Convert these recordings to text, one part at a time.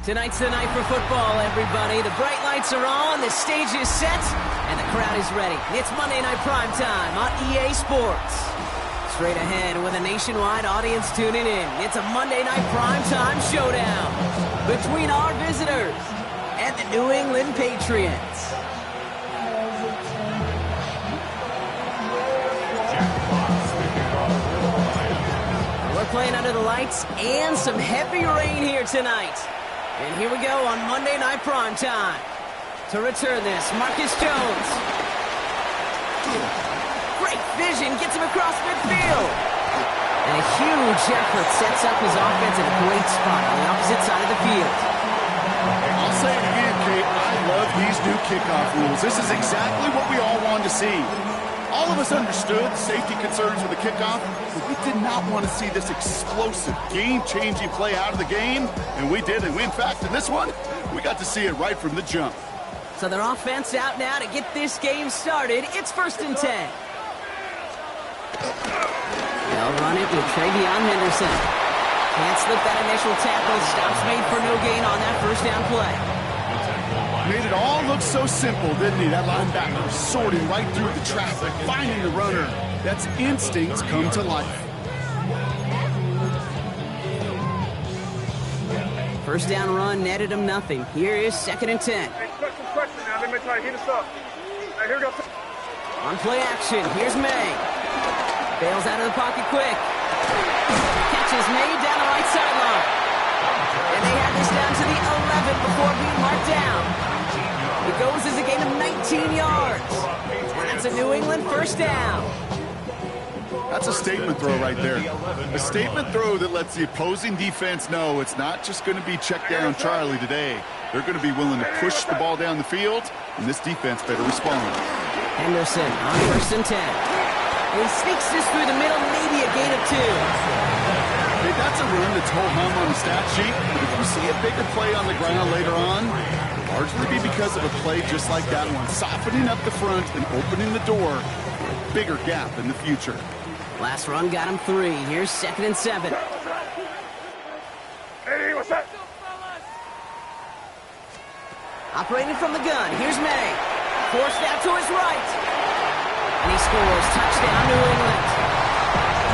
Tonight's the night for football, everybody. The bright lights are on, the stage is set, and the crowd is ready. It's Monday Night Primetime on EA Sports. Straight ahead with a nationwide audience tuning in, it's a Monday Night Primetime showdown between our visitors and the New England Patriots. We're playing under the lights and some heavy rain here tonight. And here we go on Monday Night Primetime. To return this, Marcus Jones. Great vision, gets him across midfield. And a huge effort sets up his offense in a great spot on the opposite side of the field. I'll say it again, Kate. I love these new kickoff rules. This is exactly what we all wanted to see. All of us understood safety concerns with the kickoff, but we did not want to see this explosive, game-changing play out of the game, and we did. And in fact, in this one, we got to see it right from the jump. So their offense out now to get this game started. It's 1st and 10. They'll run it with Travion Henderson. Can't slip that initial tackle. Stops made for no gain on that first down play. Made it all look so simple, didn't he? That linebacker sorting right through the traffic, finding the runner. That's instincts come to life. First down run netted him nothing. Here is 2nd and 10. Hey, question now. Let me try to heat us up. Hey, here we go. On play action, here's May. Bails out of the pocket quick. Catches May down the right sideline. And they have this down to the 11 before being marked down. It goes as a gain of 19 yards. And that's a New England first down. That's a statement throw right there. A statement throw that lets the opposing defense know it's not just going to be check down Charlie today. They're going to be willing to push the ball down the field, and this defense better respond. Henderson on 1st and 10. He sneaks this through the middle, maybe a gain of 2. Hey, that's a run that's ho-hum on the stat sheet, but if you see a bigger play on the ground later on, largely be because of a play just like that one, softening up the front and opening the door for a bigger gap in the future. Last run got him 3. Here's 2nd and 7. Hey, what's that? Operating from the gun, here's May. Forced out to his right. And he scores. Touchdown, New England.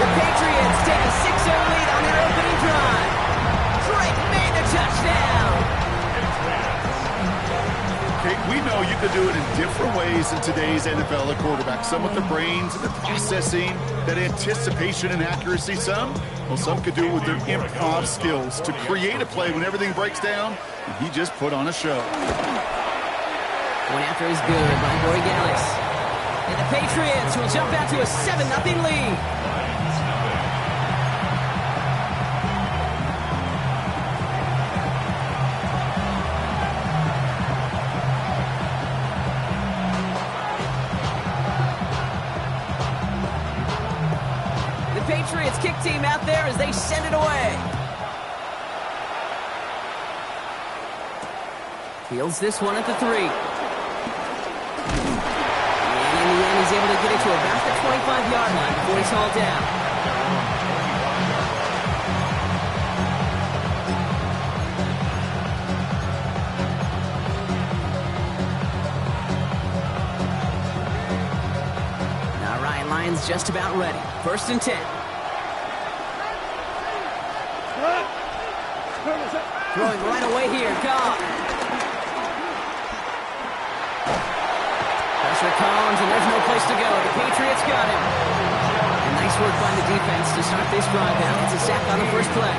The Patriots take a 6-0 lead on their opening drive. Drake made the touchdown. Okay, we know you can do it in different ways in today's NFL at quarterback. Some with the brains and the processing, that anticipation and accuracy. Some could do it with their improv skills to create a play when everything breaks down. And he just put on a show. One after is good by Borregales. And the Patriots will jump out to a 7-0 lead. The Patriots kick team out there as they send it away. Fields this one at the 3. In the end, he's able to get it to about the 25-yard line before he's hauled down. Now Ryan Lyons just about ready. 1st and 10. Throwing right away here, Goff. Pressure Collins, and there's no place to go. The Patriots got him. And nice work by the defense to start this drive out. It's a sack on the first play.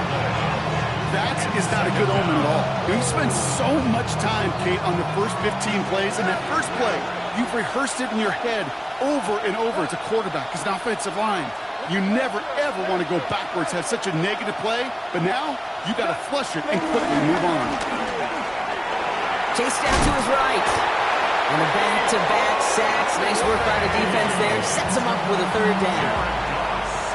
That is not a good omen at all. You spend so much time, Kate, on the first 15 plays, and that first play, you've rehearsed it in your head over and over as a quarterback, as an offensive line. You never, ever want to go backwards, have such a negative play, but now you got to flush it and quickly move on. Chase down to his right. And the back-to-back sacks. Nice work by the defense there. Sets him up with a 3rd down.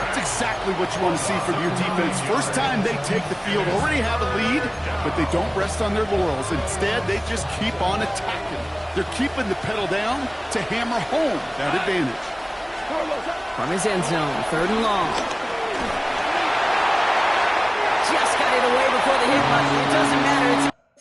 That's exactly what you want to see from your defense. First time they take the field, already have a lead, but they don't rest on their laurels. Instead, they just keep on attacking. They're keeping the pedal down to hammer home that advantage. From his end zone, 3rd and long. Just got it away before the hit button. It doesn't matter. It's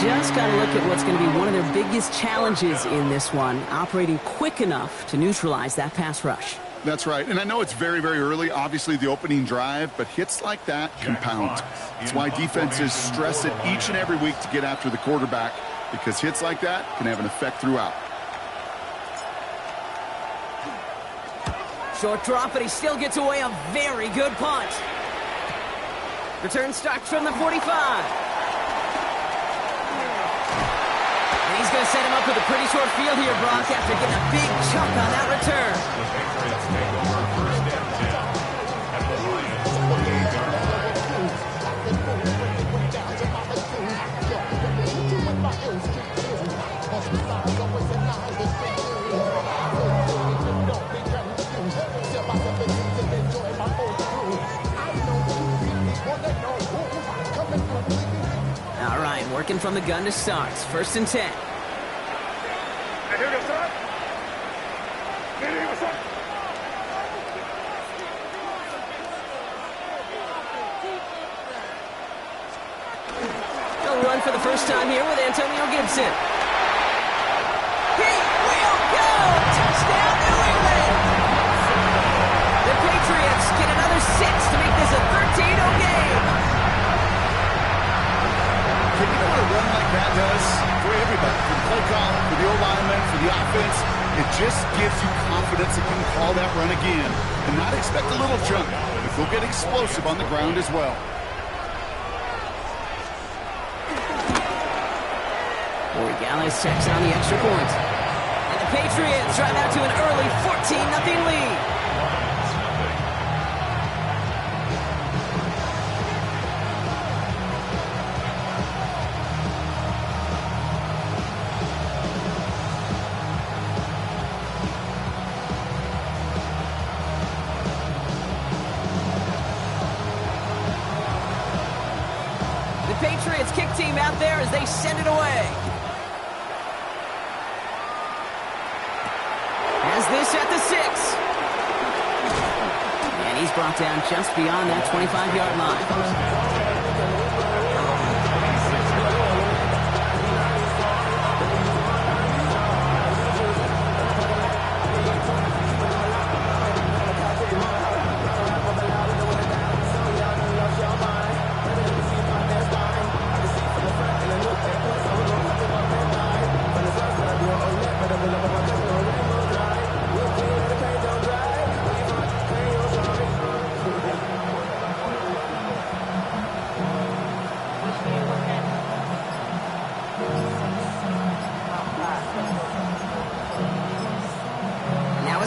just got to look at what's going to be one of their biggest challenges in this one, operating quick enough to neutralize that pass rush. That's right, and I know it's very, very early, obviously the opening drive, but hits like that compound. That's why defenses stress it each and every week to get after the quarterback, because hits like that can have an effect throughout. Short drop, but he still gets away a very good punt. Return starts from the 45. And he's going to set him up with a pretty short field here, Brock, after getting a big chunk on that return. All right, working from the gun to start. 1st and 10. They'll run for the first time here with Antonio Gibson. He will go! Touchdown, New England! The Patriots get another 6 to make this a 13-0 game. You know what a run like that does for everybody, for the play call, for the O-lineman, for the offense? It just gives you confidence that you can call that run again and not expect a little jump, but go get explosive on the ground as well. Boy, Gallis checks on the extra point. And the Patriots drive out to an early 14-0 lead. Patriots kick team out there as they send it away. Has this at the 6. And he's brought down just beyond that 25-yard line.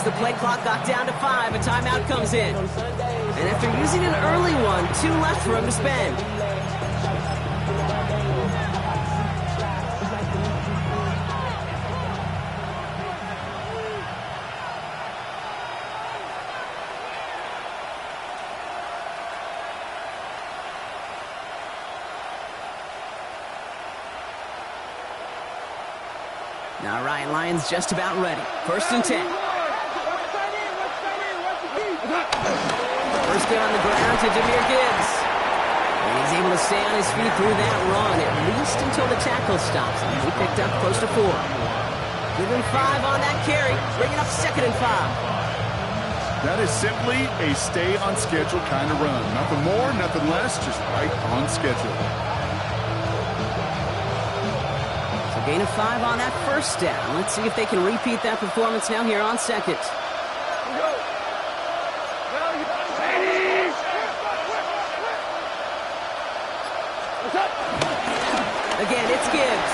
The play clock got down to 5. A timeout comes in. And after using an early one, 2 left for him to spend. All right, Lions just about ready. 1st and 10. First down on the ground to Jahmyr Gibbs. And he's able to stay on his feet through that run, at least until the tackle stops him. He picked up close to 4. Give him 5 on that carry, bringing up 2nd and 5. That is simply a stay on schedule kind of run. Nothing more, nothing less, just right on schedule. So gain of 5 on that 1st down. Let's see if they can repeat that performance now here on 2nd. Again, it's Gibbs.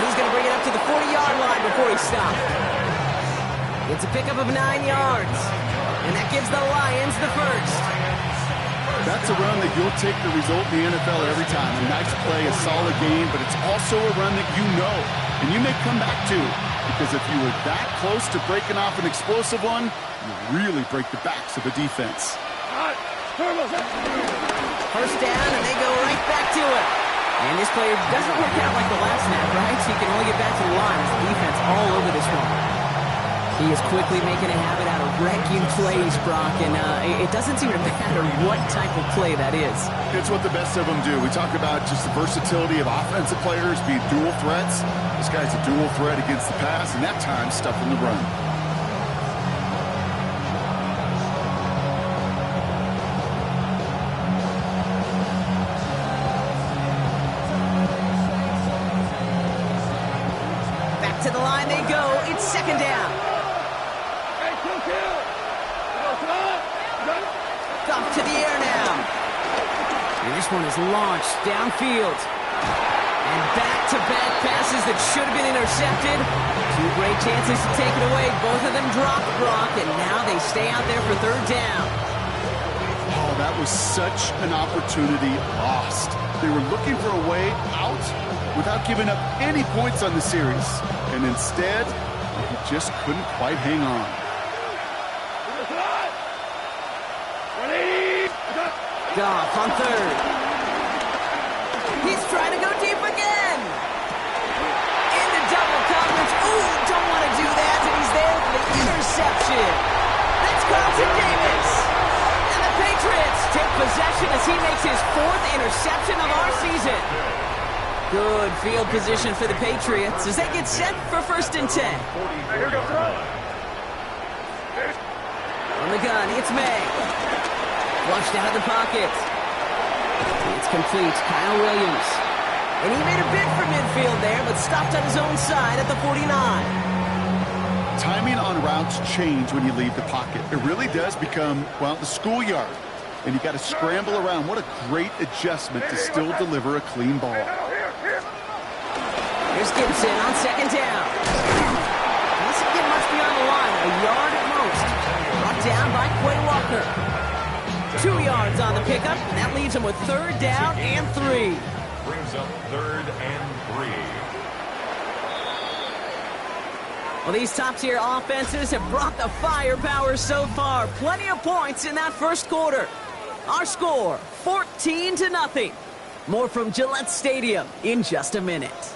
He's going to bring it up to the 40-yard line before he stops. It's a pickup of 9 yards. And that gives the Lions the 1st. That's a run that you'll take the result in the NFL every time. A nice play, a solid game, but it's also a run that you know and you may come back to, because if you were that close to breaking off an explosive one, you really break the backs of a defense. First down, and they go right back to it. And this play doesn't work out like the last snap, right? So you can only get back to the line as the defense all over this one. He is quickly making a habit out of wrecking plays, Brock, and it doesn't seem to matter what type of play that is. It's what the best of them do. We talk about just the versatility of offensive players being dual threats. This guy's a dual threat against the pass, and that time stuffing the run. Back to the line they go. It's second down. Off to the air now. And this one is launched downfield. And back-to-back passes that should have been intercepted. Two great chances to take it away. Both of them dropped, Brock, and now they stay out there for third down. Oh, that was such an opportunity lost. They were looking for a way out without giving up any points on the series. And instead, he just couldn't quite hang on. Goff on third. He's trying to go deep again. Into double coverage. Ooh, don't want to do that. And he's there for the interception. That's Carlton Davis. And the Patriots take possession as he makes his fourth interception of our season. Good field position for the Patriots as they get set for 1st and 10. Here we go, throw. On the gun, it's May. Flushed out of the pocket. It's complete. Kyle Williams. And he made a bid for midfield there, but stopped on his own side at the 49. Timing on routes change when you leave the pocket. It really does become, well, the schoolyard. And you got to scramble around. What a great adjustment to still deliver a clean ball. Here's Gibson on second down. He doesn't get much beyond the line. A yard at most. Brought down by Quay Walker. 2 yards on the pickup, and that leaves him with third down and 3. Brings up 3rd and 3. Well, these top-tier offenses have brought the firepower so far. Plenty of points in that first quarter. Our score, 14-0. More from Gillette Stadium in just a minute.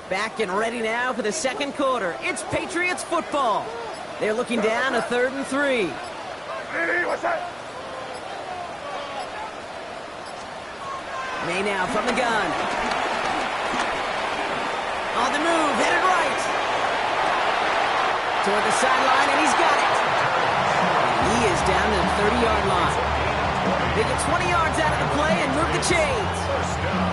Back and ready now for the second quarter. It's Patriots football. They're looking down a 3rd and 3. Hey, what's that? May now from the gun. On the move, headed right. Toward the sideline, and he's got it. And he is down to the 30-yard line. They get 20 yards out of the play and move the chains.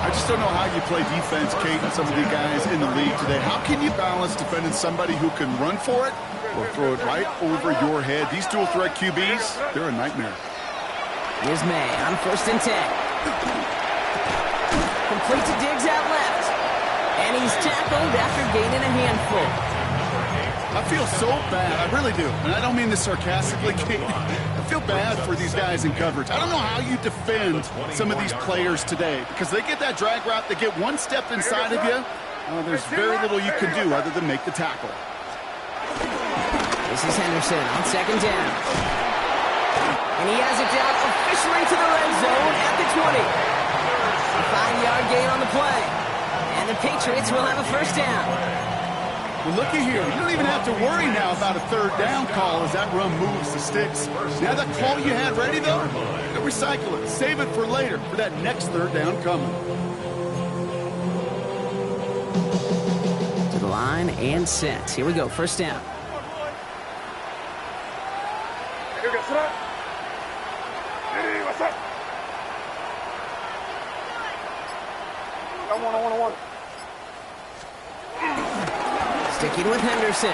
I just don't know how you play defense, Kate, and some of the guys in the league today. How can you balance defending somebody who can run for it or throw it right over your head? These dual-threat QBs, they're a nightmare. Here's May on 1st and 10. Complete to Diggs out left. And he's tackled after gaining a handful. I feel so bad. I really do. And I don't mean this sarcastically, Kate. I feel bad for these guys in coverage. I don't know how you defend some of these players today because they get that drag route, they get one step inside of you. There's very little you can do other than make the tackle. This is Henderson on 2nd down. And he has it down officially to the red zone at the 20. A 5-yard gain on the play. And the Patriots will have a 1st down. Well, looky here. You don't even have to worry now about a 3rd down call as that run moves the sticks. Now that call you had ready, though, you can recycle it. Save it for later for that next 3rd down coming. To the line and set. Here we go. 1st down. Here we go. Sit up. Hey, what's up? I want. Sticking with Henderson.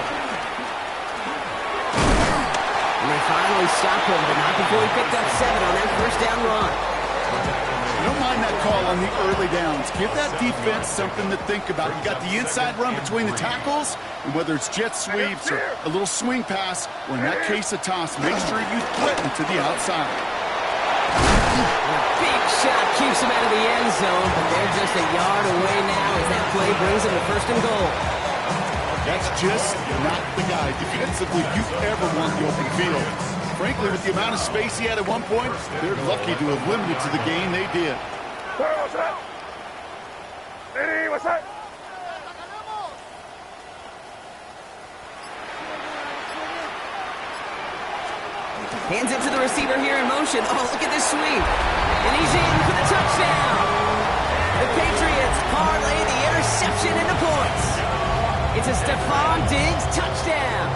And they finally stop him, but not before he picked up 7 on that 1st down run. I don't mind that call on the early downs. Give that defense something to think about. You got the inside run between the tackles, and whether it's jet sweeps or a little swing pass, or in that case a toss, make sure you threaten to the outside. Big shot keeps him out of the end zone, but they're just a yard away now as that play brings him to 1st and goal. That's just not the guy defensively you ever want the open field. Frankly, with the amount of space he had at one point, they're lucky to have limited to the game they did. What's that? Hey, what's that? Hands it to the receiver here in motion. Oh, look at this sweep. And he's in for the touchdown. The Patriots parlay the interception into points. It's a Stephon Diggs touchdown.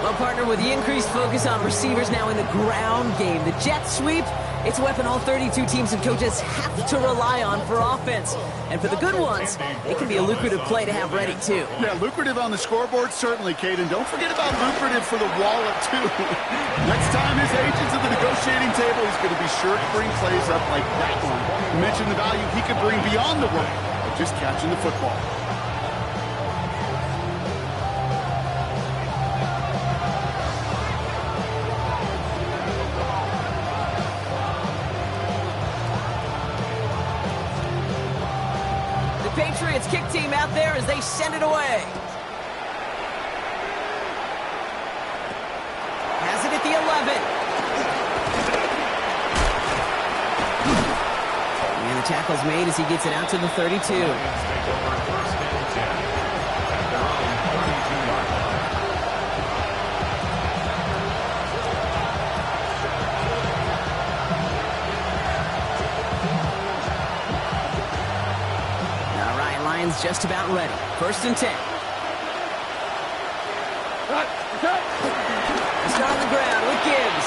Well, partner, with the increased focus on receivers now in the ground game, the jet sweep, it's a weapon all 32 teams and coaches have to rely on for offense. And for the good ones, it can be a lucrative play to have ready, too. Yeah, lucrative on the scoreboard, certainly, Kate. And don't forget about lucrative for the wallet, too. Next time his agent's at the negotiating table, he's going to be sure to bring plays up like that one. You mentioned the value he could bring beyond the work of just catching the football. Patriots kick team out there as they send it away. Has it at the 11. And the tackle's made as he gets it out to the 32. Just about ready. 1st and 10. It's on the ground with Gibbs.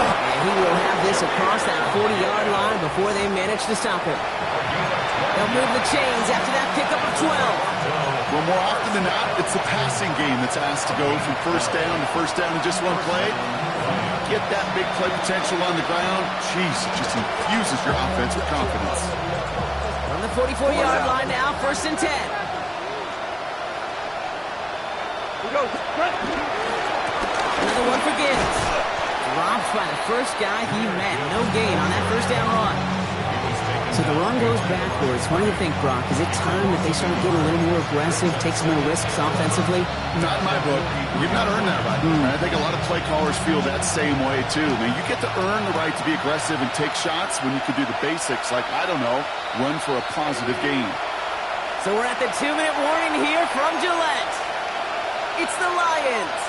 And he will have this across that 40-yard line before they manage to stop him. They'll move the chains after that pickup of 12. Well, more often than not, it's the passing game that's asked to go from 1st down to 1st down in just one play. Get that big play potential on the ground. Jeez, it just infuses your offense with confidence. On the 44-yard line now, 1st and 10. Another one for Gibbs. Dropped by the first guy he met. No gain on that 1st down run. So the run goes backwards. What do you think, Brock? Is it time that they start getting a little more aggressive, take some more risks offensively? Not in my book. You've not earned that right. I think a lot of play callers feel that same way, too. Man, you get to earn the right to be aggressive and take shots when you can do the basics, like, I don't know, run for a positive gain. So we're at the 2-minute warning here from Gillette. It's the Lions.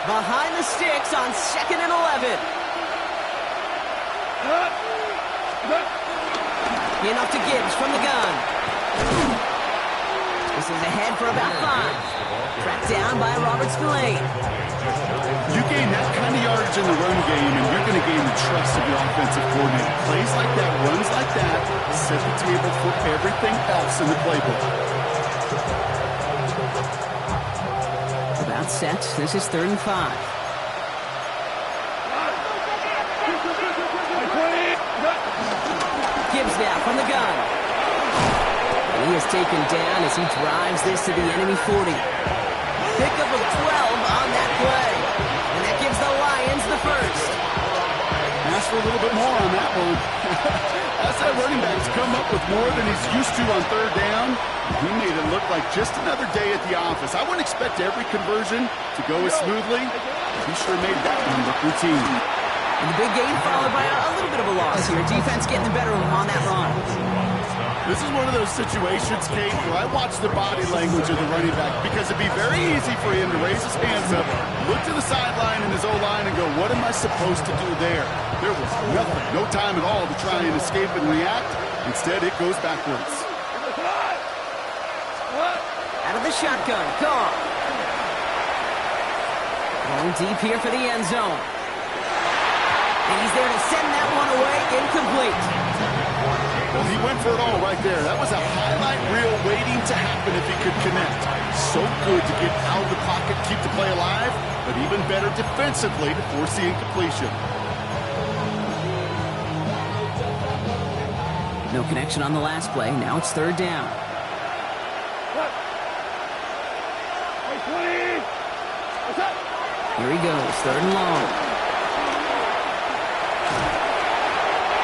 Behind the sticks on 2nd and 11. Enough to Gibbs from the gun. This is ahead for about 5. Tracked down by Robert Spillane. You gain that kind of yardage in the run game, and you're going to gain the trust of your offensive coordinator. Plays like that, runs like that, set the table for everything else in the playbook. About set. This is 3rd and 5. Gibbs now from the gun. And he is taken down as he drives this to the enemy 40. Pickup of 12 on that play. And that gives the Lions the first. Ask for a little bit more on that one. As that running back's come up with more than he's used to on 3rd down, he made it look like just another day at the office. I wouldn't expect every conversion to go as smoothly. He sure made that one look routine. And the big gain followed by a little bit of a loss here. Defense getting the better of him on that run. This is one of those situations, Kate, where I watch the body language of the running back because it'd be very easy for him to raise his hands up, look to the sideline in his O-line and go, what am I supposed to do there? There was nothing, no time at all to try and escape and react. Instead, it goes backwards. Out of the shotgun, Carr. Going deep here for the end zone. And he's there to send that one away, incomplete. Well, he went for it all right there. That was a highlight reel waiting to happen if he could connect. So good to get out of the pocket, keep the play alive, but even better defensively to force the incompletion. No connection on the last play. Now it's 3rd down. Here he goes, 3rd and long.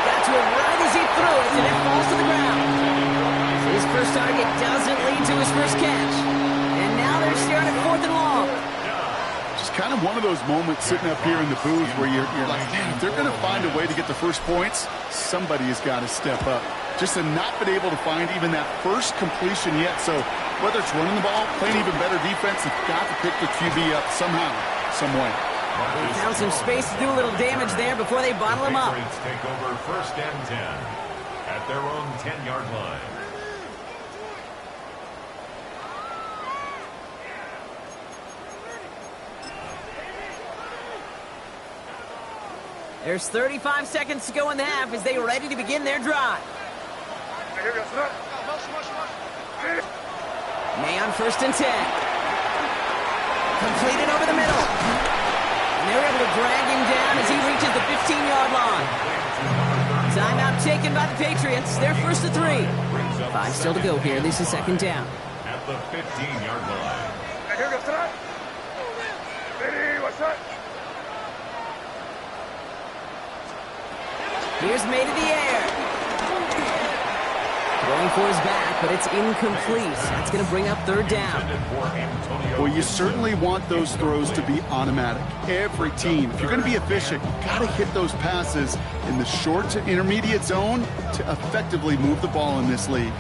Got to it right as he threw it, and it falls to the ground. His first target doesn't lead to his first catch. And now they're staring at 4th and long. Just kind of one of those moments sitting up here in the booth where you're like, man, if they're going to find a way to get the first points, somebody has got to step up. Just to not been able to find even that first completion yet. So whether it's running the ball, playing even better defense, they've got to pick the QB up somehow, some way. They found some space to do a little damage there before they bottle him up. Take over 1st and 10 at their own 10-yard line. There's 35 seconds to go in the half as they are ready to begin their drive. May on 1st and 10. Completed over the middle. And they're able to drag him down as he reaches the 15-yard line. Timeout taken by the Patriots. They're 1st and 3. 5 still to go here. This is 2nd down. At the 15-yard line. Here's May to the air. Going for his back, but it's incomplete. That's going to bring up 3rd down. Well, you certainly want those throws to be automatic. Every team, if you're going to be efficient, you've got to hit those passes in the short to intermediate zone to effectively move the ball in this league.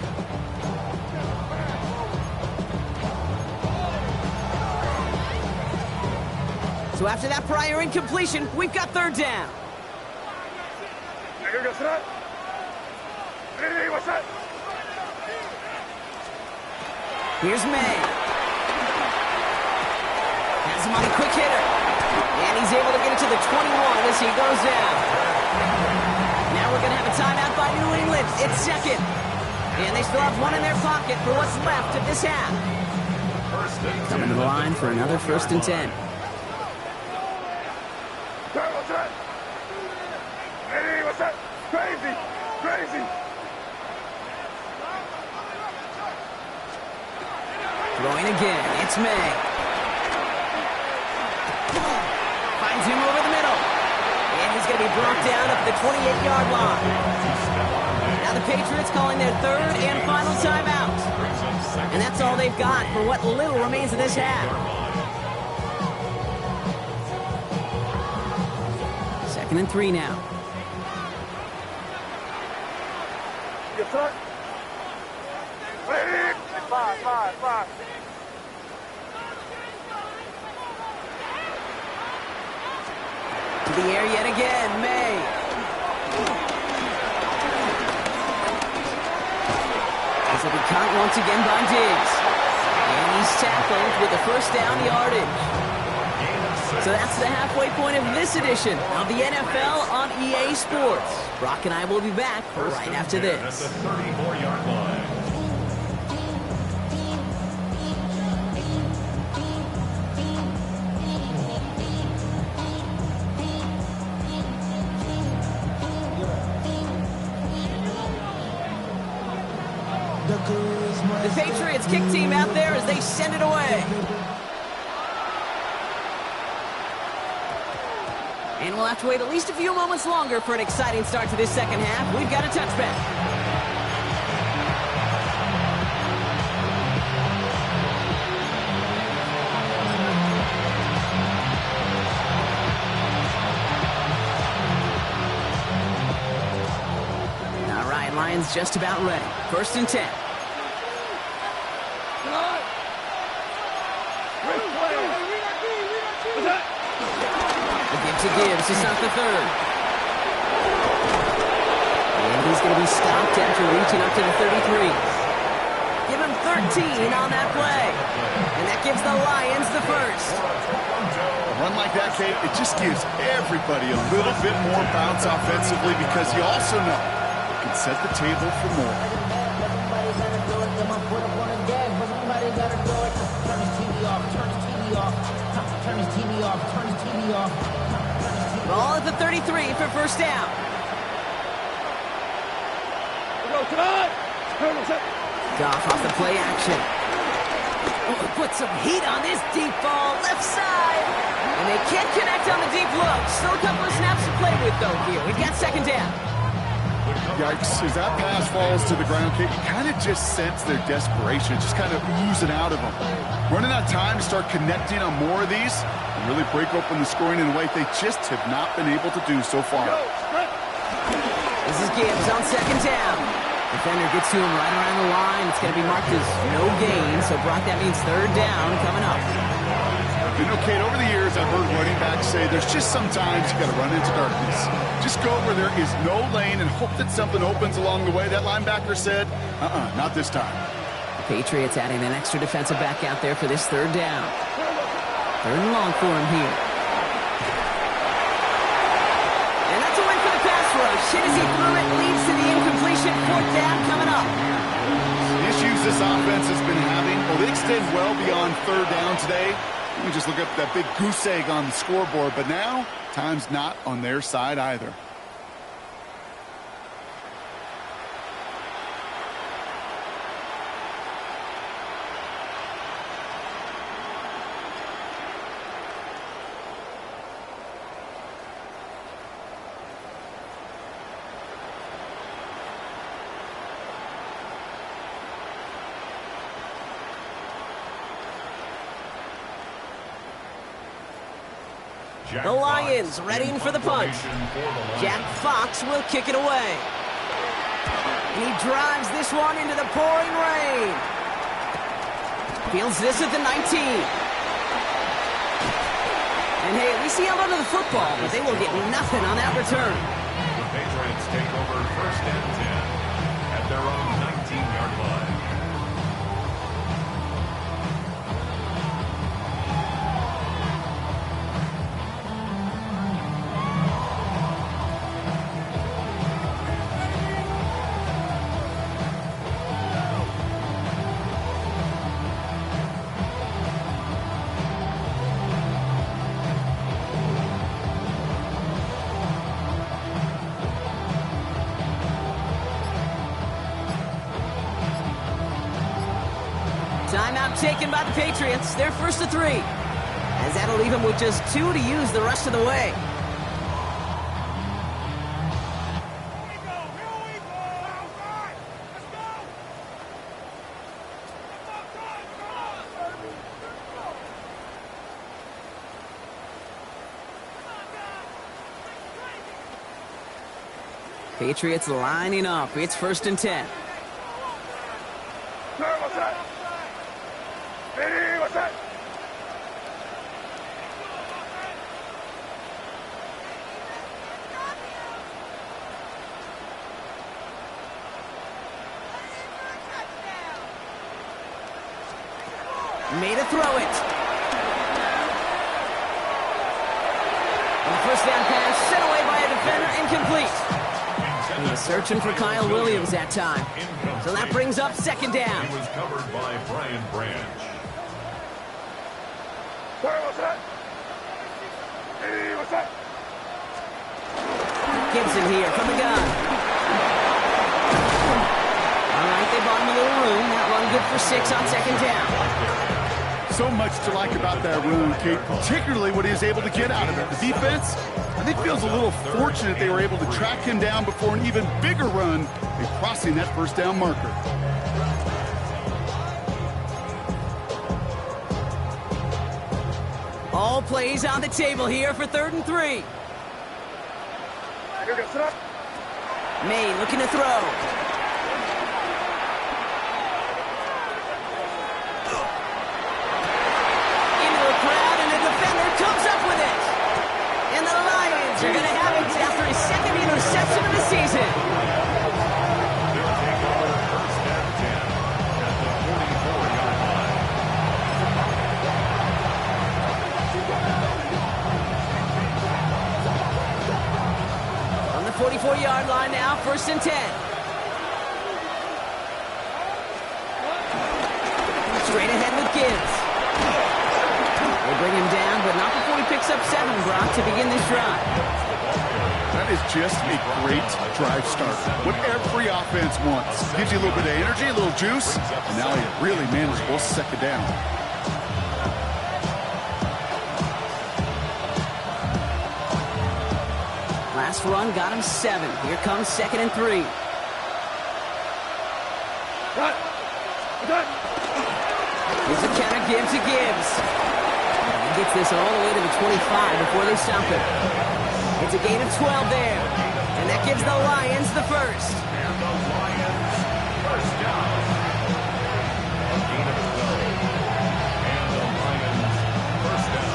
So after that prior incompletion, we've got 3rd down. Here's May. Has him on a quick hitter. And he's able to get it to the 21 as he goes down. Now we're going to have a timeout by New England. It's 2nd. And they still have one in their pocket for what's left of this half. Coming to the line for another 1st and 10. Crazy. Throwing again, it's May. Finds him over the middle. And he's going to be brought down up the 28-yard line. Now Now the Patriots calling their third and final timeout. And that's all they've got for what little remains of this half. 2nd and 3 now. Five. To the air yet again, May. This will be caught once again by Diggs. And he's tackled with the first down yardage. So that's the halfway point of this edition of the NFL on EA Sports. Brock and I will be back right after this. At the 34-yard line. The Patriots kick team out there as they send it away. And we'll have to wait at least a few moments longer for an exciting start to this second half. We've got a touchback. All right, Lions just about ready. 1st and 10. To Gibbs, it's not the third. And he's going to be stopped after reaching up to the 33. Give him 13 on that play. And that gives the Lions the first. A run like that, Kate, it just gives everybody a little bit more bounce offensively because you also know it can set the table for more. Ball at the 33 for first down. Goff off the play action. Oh, put some heat on this deep ball, left side. And they can't connect on the deep look. Still a couple of snaps to play with, though, here. We've got 2nd down. Yikes, as that pass falls to the ground, Kate, you kind of just sense their desperation, just kind of oozing out of them. Running out of time to start connecting on more of these and really break open the scoring in a way they just have not been able to do so far. This is Gibbs on 2nd down. Defender gets to him right around the line. It's going to be marked as no gain, so Brock, that means 3rd down coming up. You know, Kate, over the years, I've heard running backs say there's just sometimes you got to run into darkness. Just go where there is no lane and hope that something opens along the way. That linebacker said, not this time. The Patriots adding an extra defensive back out there for this 3rd down. 3rd and long for him here. And that's a win for the pass rush. Hit as he threw it, leads to the incompletion. 4th down coming up. The issues this offense has been having, well, they extend well beyond 3rd down today. Let me just look up that big goose egg on the scoreboard, but now time's not on their side either. The Lions readying for the punch. Jack Fox will kick it away. And he drives this one into the pouring rain. Fields this at the 19. And hey, at least he held onto the football, but they will get nothing on that return. The Patriots take over 1st and 10 at their own 19-yard line. Timeout taken by the Patriots. They're 1st and 3. As that'll leave them with just 2 to use the rest of the way. Patriots lining up. It's 1st and 10. Made a throw it. And the first down pass sent away by a defender, incomplete. He was searching for Kyle Williams that time. So that brings up 2nd down. He was covered by Brian Branch. Gibson here from the gun. All right, they bought him a little room. That run good for 6 on 2nd down. So much to like about that run, Kate, particularly what he was able to get out of it. The defense, I think, feels a little fortunate they were able to track him down before an even bigger run and crossing that 1st down marker. All plays on the table here for 3rd and 3. May looking to throw. Comes up with it. And the Lions are going to have it after his 2nd interception of the season. They'll take over 1st and 10 at the 44-yard line. On the 44-yard line now, 1st and 10. Straight ahead with Gibbs. They bring him down, but not before he picks up 7, Brock, to begin this drive. That is just a great drive start. What every offense wants. Gives you a little bit of energy, a little juice, and now he really manageable 2nd down. Last run got him 7. Here comes 2nd and 3. Here's a counter, Gibbs to Gibbs. He gets this all the way to the 25 before they stop him. It's a gain of 12 there. And that gives the Lions the 1st. And the Lions 1st down. A gain of 12. And the Lions 1st down.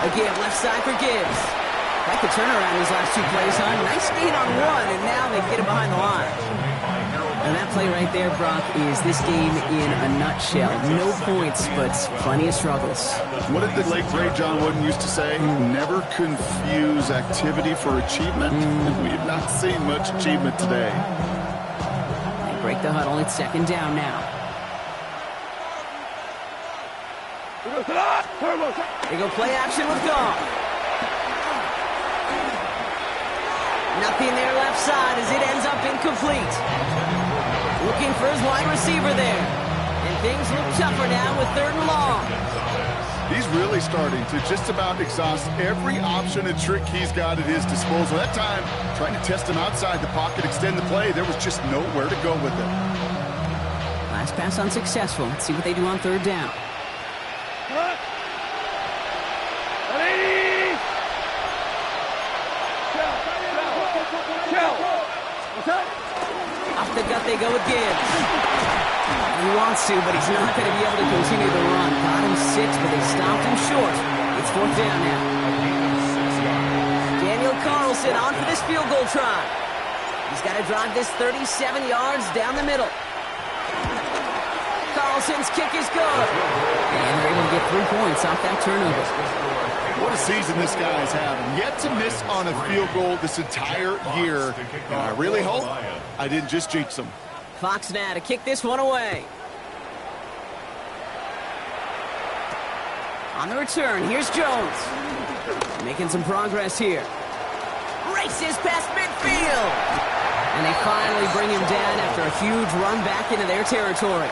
Again, left side for Gibbs. Like the turnaround these last 2 plays, huh? Nice gain on 1, and now they get it behind the line. And that play right there, Brock, is this game in a nutshell. No points, but plenty of struggles. What did the late, great John Wooden used to say? Never confuse activity for achievement. And we have not seen much achievement today. They break the huddle. It's 2nd down now. They go play action with Goff. Nothing there left side as it ends up incomplete. Looking for his wide receiver there. And things look tougher now with 3rd and long. He's really starting to just about exhaust every option and trick he's got at his disposal. That time, trying to test him outside the pocket, extend the play, there was just nowhere to go with it. Last pass unsuccessful. Let's see what they do on 3rd down. Off the gut they go with Gibbs. He wants to, but he's not going to be able to continue the run. Got him 6, but they stopped him short. It's 4th down now. Daniel Carlson on for this field goal try. He's got to drive this 37 yards down the middle. Carlson's kick is good. And they're able to get 3 points off that turnover. What a season this guy is having. Yet to miss on a field goal this entire year. And I really hope I didn't just jinx him. Fox now to kick this one away. On the return, here's Jones. Making some progress here. Races past midfield. And they finally bring him down after a huge run back into their territory.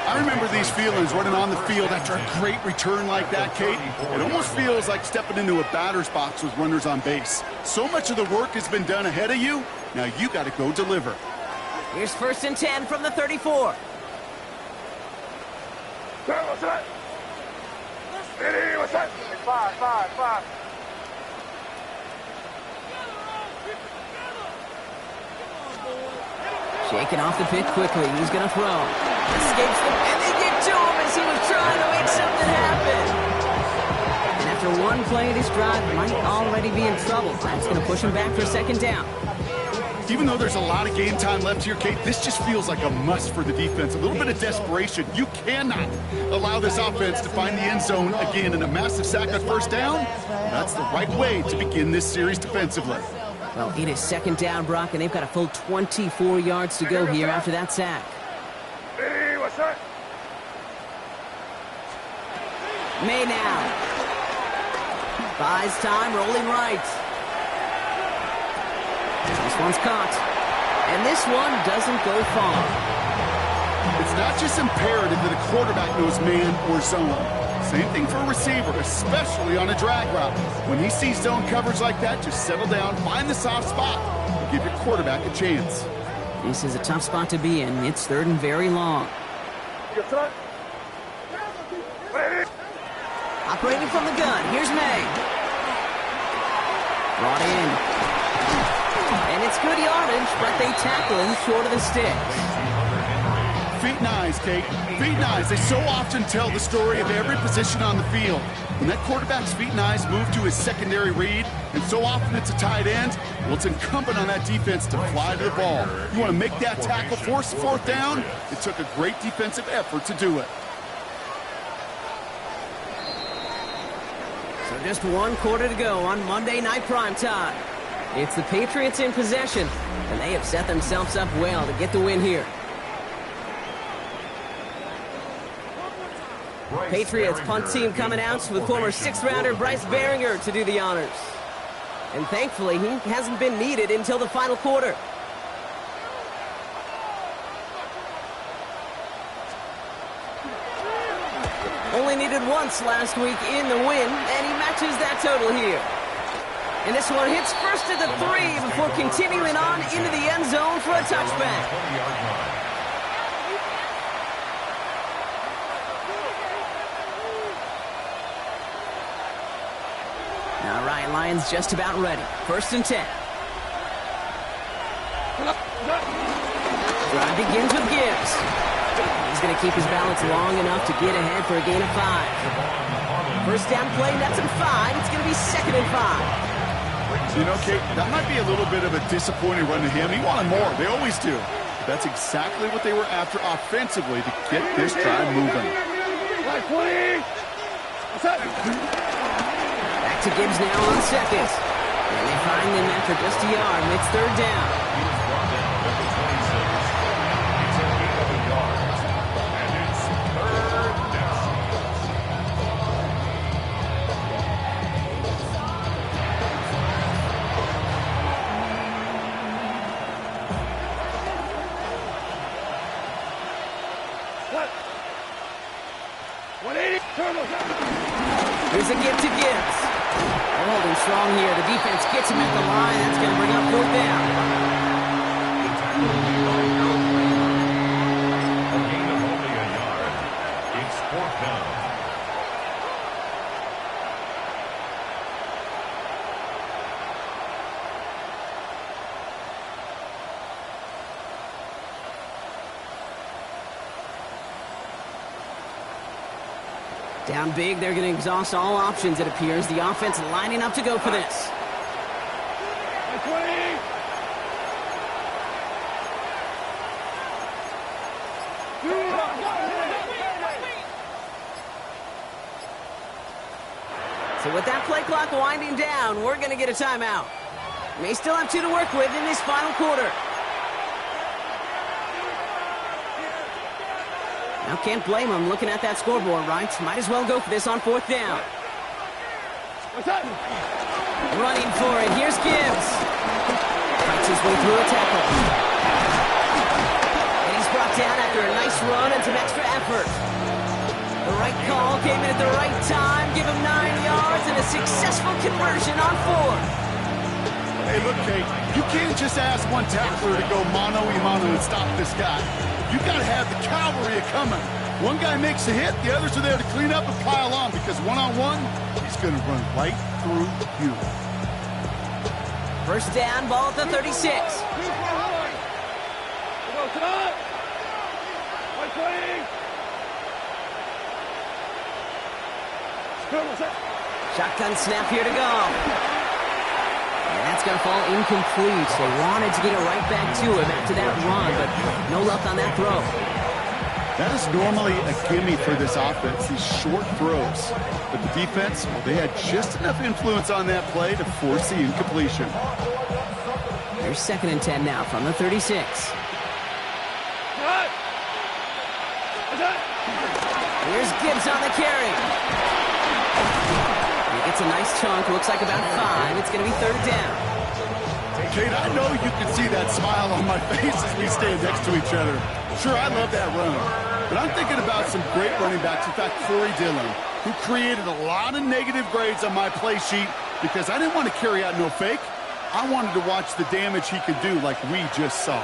I remember these feelings running on the field after a great return like that, Kate. It almost feels like stepping into a batter's box with runners on base. So much of the work has been done ahead of you. Now you got to go deliver. Here's 1st and 10 from the 34. Turn, what's that? Ready, what's that? 5. Shaking off the pick quickly. He's going to throw. Escapes them, and they get to him as he was trying to make something happen. And after one play, this drive might already be in trouble. That's going to push him back for a second down. Even though there's a lot of game time left here, Kate, this just feels like a must for the defense. A little bit of desperation. You cannot allow this offense to find the end zone again in a massive sack on first down. That's the right way to begin this series defensively. Well, it is second down, Brock, and they've got a full 24 yards to go here after that sack. Ready, what's that? May now. Buys time, rolling right. This one's caught. And this one doesn't go far. It's not just imperative that a quarterback knows man or zone. Same thing for a receiver, especially on a drag route. When he sees zone coverage like that, just settle down, find the soft spot, and give your quarterback a chance. This is a tough spot to be in. It's third and very long. Ready. Operating from the gun, here's May. Brought in. And it's good yardage, but they tackle him short of the sticks. Feet and eyes, Kate. Feet and eyes. They so often tell the story of every position on the field. When that quarterback's feet and eyes move to his secondary read, and so often it's a tight end, well, it's incumbent on that defense to fly to the ball. You want to make that tackle, force the fourth down? It took a great defensive effort to do it. So just one quarter to go on Monday Night Primetime. It's the Patriots in possession, and they have set themselves up well to get the win here. Patriots punt team coming out with former sixth-rounder Bryce Baringer to do the honors. And thankfully, he hasn't been needed until the final quarter. Only needed once last week in the win, and he matches that total here. And this one hits first at the 3 before continuing on into the end zone for a touchback. Now Ryan Lyons just about ready. First and 10. Drive begins with Gibbs. He's going to keep his balance long enough to get ahead for a gain of 5. First down play, that's at 5. It's going to be second and 5. You know, Kate, that might be a little bit of a disappointing run to him. He wanted more. They always do. But that's exactly what they were after offensively to get this drive moving. Back to Gibbs now on second. And they find him after just a yard. And it's third down. He was brought down at the 26. It's a gain of a yard. And it's third down. Here's a give to Gibbs. They're holding strong here. The defense gets him at the line. That's going to bring up fourth down. A gain of only a yard. It's fourth down. Down big, they're going to exhaust all options, it appears. The offense lining up to go for this. So with that play clock winding down, we're going to get a timeout. May still have 2 to work with in this final quarter. Now can't blame him looking at that scoreboard, right? Might as well go for this on fourth down. Running for it. Here's Gibbs. Fights his way through a tackle. And he's brought down after a nice run and some extra effort. The right call came in at the right time. Give him 9 yards and a successful conversion on 4. Hey, look, Kate, You can't just ask one tackler to go mano-a-mano and stop this guy. You got to have the cavalry coming. One guy makes a hit, the others are there to clean up and pile on, because one-on-one, he's going to run right through you. First down, ball at the 36. Shotgun snap here to go. And that's going to fall incomplete. They wanted to get it right back to him after that run, but no luck on that throw. That is normally a gimme for this offense, these short throws. But the defense, well, they had just enough influence on that play to force the incompletion. Here's 2nd and 10 now from the 36. Here's Gibbs on the carry. He gets a nice chunk, looks like about 5. It's going to be 3rd down. Kate, I know you can see that smile on my face as we stand next to each other. Sure, I love that run. But I'm thinking about some great running backs. In fact, Corey Dillon, who created a lot of negative grades on my play sheet because I didn't want to carry out no fake. I wanted to watch the damage he could do like we just saw.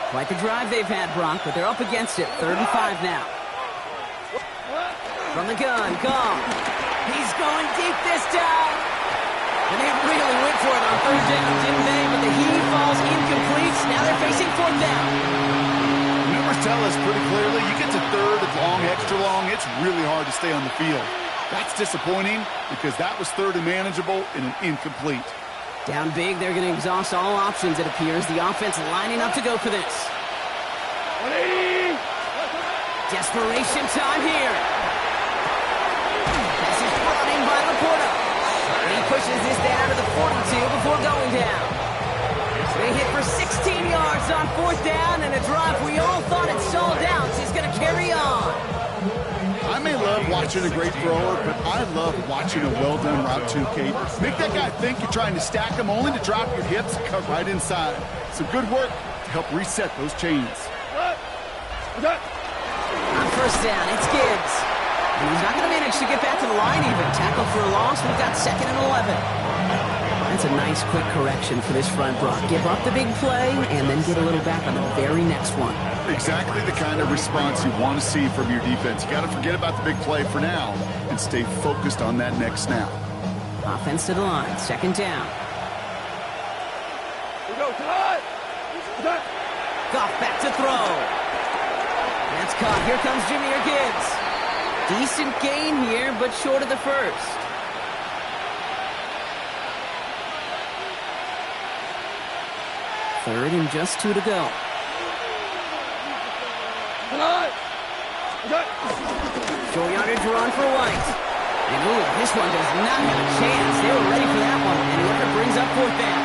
Quite the drive they've had, Bronk, but they're up against it. 3rd and 5 now. From the gun, Gong. He's going deep this time. And they really went for it on 3rd down, didn't they? But the heave falls incomplete. Now they're facing 4th down. Numbers tell us pretty clearly, you get to 3rd, it's long, extra long, it's really hard to stay on the field. That's disappointing because that was 3rd and manageable and an incomplete. Down big, they're going to exhaust all options, it appears. The offense lining up to go for this. 180. Desperation time here. This is brought in by Laporta. And he pushes this down to the 42 before going down. They hit for 16 yards on 4th down, and a drive we all thought had stalled out is going to carry on. I may love watching a great thrower, but I love watching a well-done route too, Kate. Make that guy think you're trying to stack him only to drop your hips and cut right inside. Some good work to help reset those chains. On 1st down, it's Gibbs. And he's not going to manage to get back to the line even. Tackle for a loss. We've got 2nd and 11. That's a nice quick correction for this front, Brock. Give up the big play and then get a little back on the very next one. Exactly the kind of response you want to see from your defense. You got to forget about the big play for now and stay focused on that next snap. Offense to the line. 2nd down. Goff back to throw. That's caught. Here comes Jahmyr Gibbs. Decent gain here, but short of the first. Third and just 2 to go. Short yardage run for White. And ooh, this one does not have a chance. They were ready for that one. And Hooker brings up 4th down.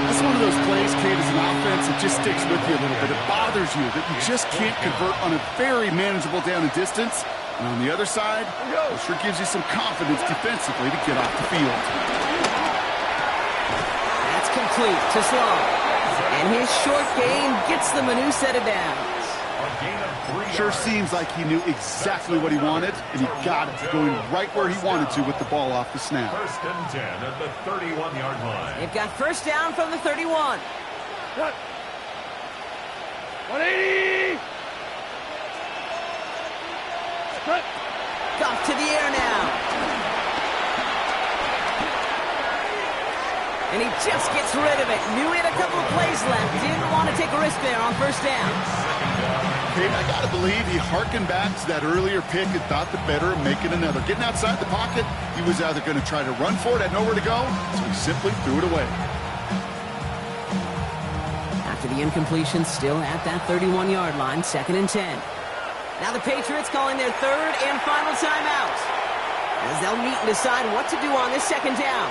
That's one of those plays, Kate, as an offense, it just sticks with you a little bit. It bothers you that you just can't convert on a very manageable down and distance. And on the other side, it sure gives you some confidence defensively to get off the field. That's complete to Sloan. And his short gain gets them a new set of downs. Sure seems like he knew exactly what he wanted, and he got it, going right where he wanted to with the ball off the snap. 1st and 10 at the 31-yard line. They've got 1st down from the 31. 180. Goff to the air now. And he just gets rid of it. Knew he had a couple of plays left. Didn't want to take a risk there on 1st down. Kate, I got to believe he harkened back to that earlier pick and thought the better of making another. Getting outside the pocket, he was either going to try to run for it, had nowhere to go, so he simply threw it away. After the incompletion, still at that 31-yard line, 2nd and 10. Now the Patriots calling their 3rd and final timeout, as they'll meet and decide what to do on this 2nd down.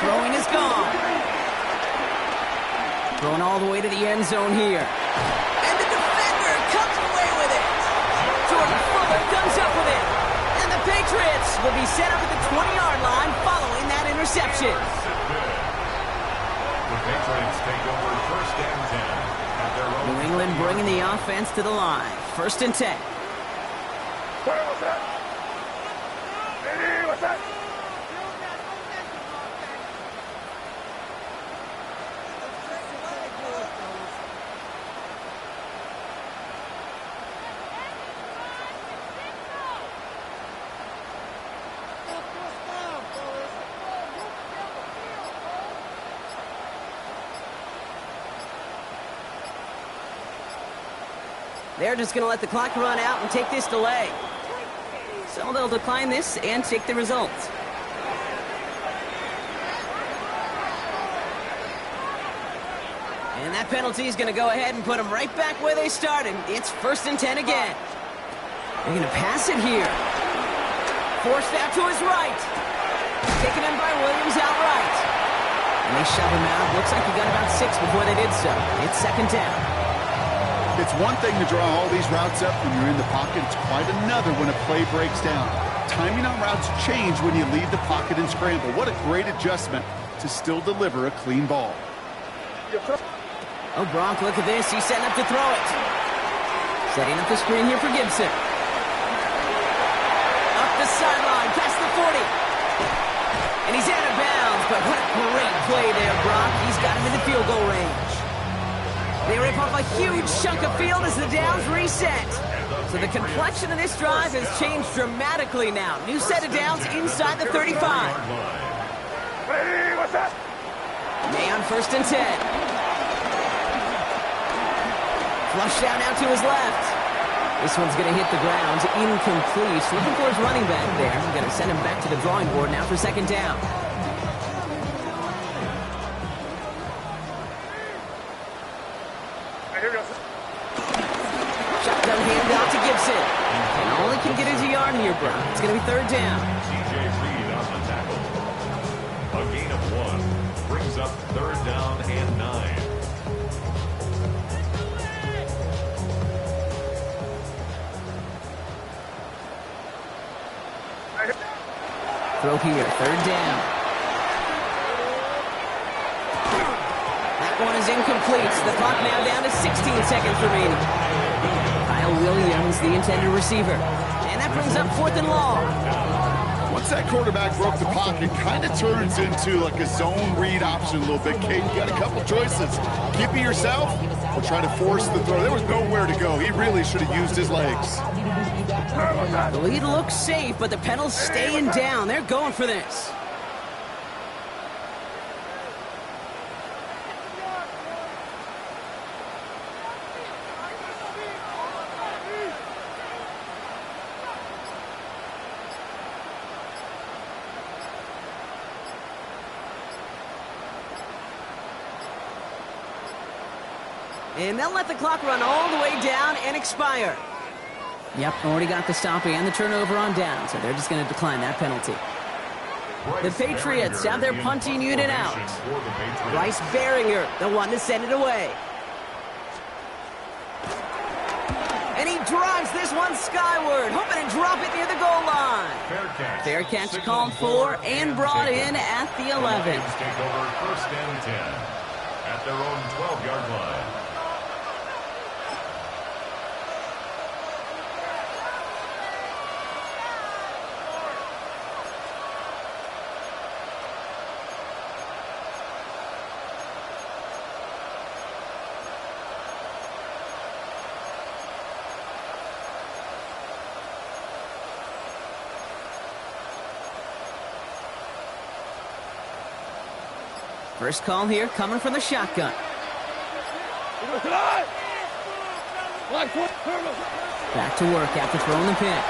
Throwing is gone. Throwing all the way to the end zone here. And the defender comes away with it. Jordan Fuller comes up with it. And the Patriots will be set up at the 20-yard line following that interception. The Patriots take over 1st and 10 at their own. New England bringing the offense to the line. 1st and 10. Turn, what's that? Ready, what's that? They're just going to let the clock run out and take this delay. So they'll decline this and take the results. And that penalty is going to go ahead and put them right back where they started. It's 1st and 10 again. They're going to pass it here. Forced out to his right. Taken in by Williams outright. And they shove him out. Looks like he got about 6 before they did so. It's 2nd down. It's one thing to draw all these routes up when you're in the pocket. It's quite another when a play breaks down. Timing on routes change when you leave the pocket and scramble. What a great adjustment to still deliver a clean ball. Oh, Gronk, look at this. He's setting up to throw it. Setting up the screen here for Gibson. Up the sideline, past the 40. And he's out of bounds, but what a great play there, Gronk. He's got him in the field goal range. They rip off a huge chunk of field as the downs reset. So the complexion of this drive has changed dramatically now. New set of downs inside the 35. Ready, what's that? May on 1st and 10. Flush down now to his left. This one's going to hit the ground. Incomplete. Looking for his running back there. I'm going to send him back to the drawing board now for 2nd down. Shotgun handout to Gibson. And only can get his yard here, bro. It's going to be 3rd down. TJ Reed on the tackle. A gain of 1 brings up 3rd down and 9. Throw here, 3rd down. That one is incomplete. The clock now down to 16 seconds remaining. Kyle Williams, the intended receiver. And that brings up 4th and long. Once that quarterback broke the pocket, kind of turns into like a zone read option a little bit. Kate, you got a couple choices. Keep it yourself or try to force the throw. There was nowhere to go. He really should have used his legs. The lead looks safe, but the pedals staying down. They're going for this. And they'll let the clock run all the way down and expire. Yep, already got the stop and the turnover on down, so they're just going to decline that penalty. The Patriots have their punting unit out. Bryce Baringer, the one to send it away. And he drives this one skyward, hoping to drop it near the goal line. Fair catch called for and brought in at the 11. Take over 1st and 10 at their own 12-yard line. First call here coming from the shotgun. Back to work after throwing the pick.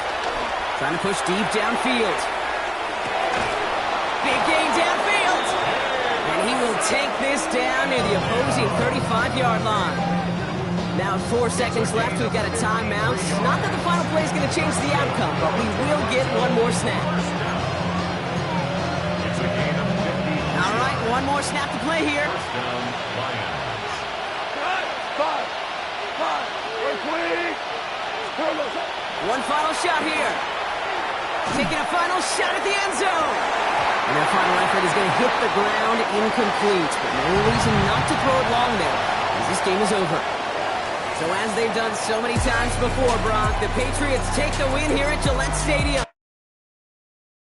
Trying to push deep downfield. Big gain downfield. And he will take this down near the opposing 35-yard line. Now 4 seconds left. We've got a timeout. Not that the final play is going to change the outcome, but we will get one more snap. All right, one more snap to play here. One final shot here. Taking a final shot at the end zone. And their final effort is going to hit the ground incomplete. But no reason not to throw it long there, as this game is over. So So as they've done so many times before, Brock, the Patriots take the win here at Gillette Stadium.